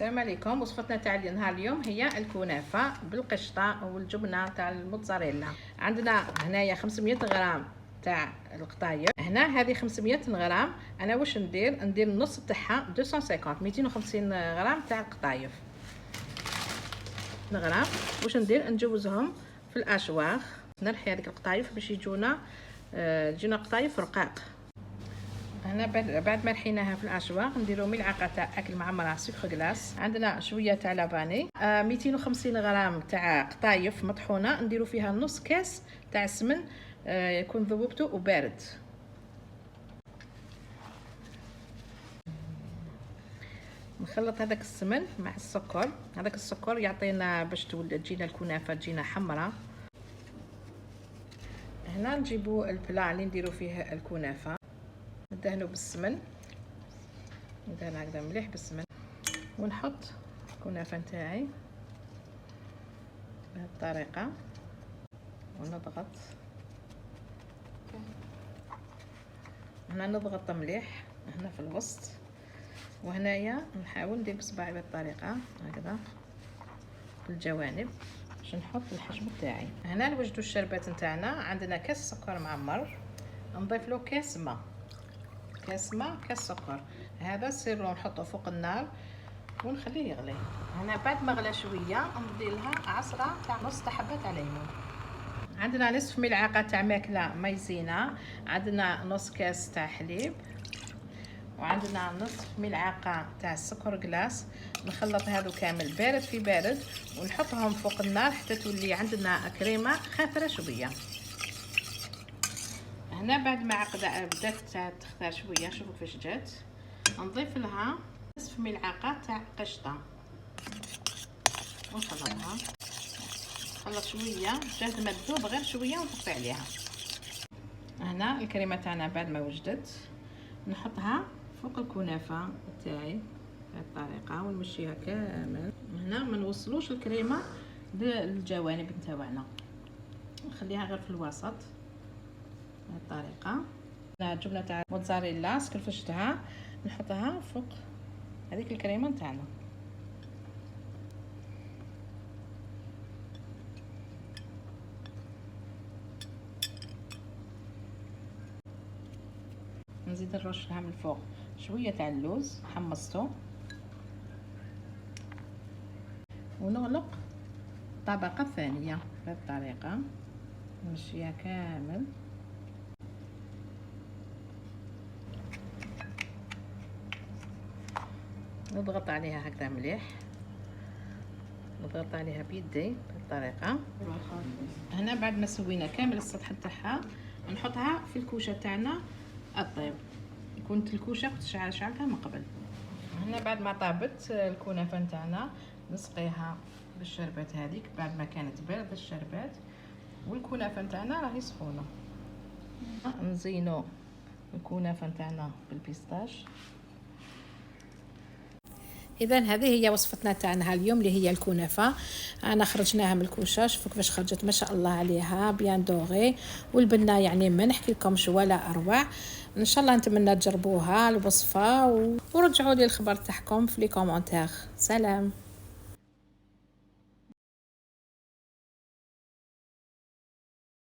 السلام عليكم. وصفتنا تاع نهار اليوم هي الكنافه بالقشطه والجبنه تاع الموتزاريلا. عندنا هنايا 500 غرام تاع القطايف. هنا هذه 500 غرام. انا واش ندير النص تاعها 250 غرام تاع القطايف. غرام واش ندير نجوزهم في الاشواخ. نرحي هذيك القطايف باش يجونا قطايف رقاق. هنا بعد ما رحيناها في الاشواق نديرو ملعقه تاع اكل معمره سكر غلاس. عندنا شويه تاع لافاني، 250 غرام تاع قطايف مطحونه نديرو فيها نص كاس تاع السمن يكون ذوبته وبارد. نخلط هذاك السمن مع السكر. هذاك السكر يعطينا باش تجينا الكنافه تجينا حمراء. هنا نجيبو البلا اللي نديرو فيه الكنافه، ندهنو بالسمن، ندهن هكذا مليح بالسمن، ونحط الكنافه نتاعي بهذه الطريقه ونضغط. هنا نضغط مليح هنا في الوسط، وهنايا نحاول ندير بصباعي بهذه الطريقه هكذا في الجوانب باش نحط الحجم تاعي. هنا نوجدوا الشربات نتاعنا. عندنا كاس سكر معمر، نضيف له كاس ماء، كاس سكر. هذا سيرو نحطه فوق النار ونخليه يغلي. هنا بعد ما غلى شويه ندير لها عصره تاع نص حبه تاع ليمون. عندنا نصف ملعقه تاع ماكله مايزينا، عندنا نص كاس تاع حليب، وعندنا نصف ملعقه تاع سكر غلاس. نخلط هادو كامل بارد في بارد ونحطهم فوق النار حتى تولي عندنا كريمه خاثره شويه. هنا بعد ما بدات تختار شويه، شوفوا كيفاش جات. نضيف لها نصف ملعقه تاع قشطه ونخلطها. نخلط شويه جات ما تذوب غير شويه ونطفي عليها. هنا الكريمه تاعنا بعد ما وجدت نحطها فوق الكنافه تاعي بهذه الطريقه ونمشيها كامل. هنا ما نوصلوش الكريمه للجوانب نتاعنا، نخليها غير في الوسط بهذه الطريقه. الجبنه تاع موتزاريلا سكرفشتها نحطها فوق هذيك الكريمه نتاعنا. نزيد نرش لها من الفوق شويه تاع اللوز حمصته، ونغلق الطبقه الثانيه بهذه الطريقه نمشيها كامل. نضغط عليها هكذا مليح، نضغط عليها بيدي بهذه الطريقه. هنا بعد ما سوينا كامل السطح تاعها نحطها في الكوشه تاعنا الطيب. كنت الكوشه كنت شعلتها من قبل. هنا بعد ما طابت الكنافه نتاعنا نسقيها بالشربات هذيك بعد ما كانت بارده الشربات، والكنافه نتاعنا راهي سخونه. نزينو الكنافه نتاعنا بالبيستاش. اذا هذه هي وصفتنا تاعنا اليوم اللي هي الكنافه. انا خرجناها من الكوشه، شوفوا كيفاش خرجت ما شاء الله عليها بيان دوغي، والبنه يعني ما نحكي لكمش ولا اروع. ان شاء الله نتمنى تجربوها الوصفه ورجعوا لي الخبر تاعكم في لي كومونتير. سلام.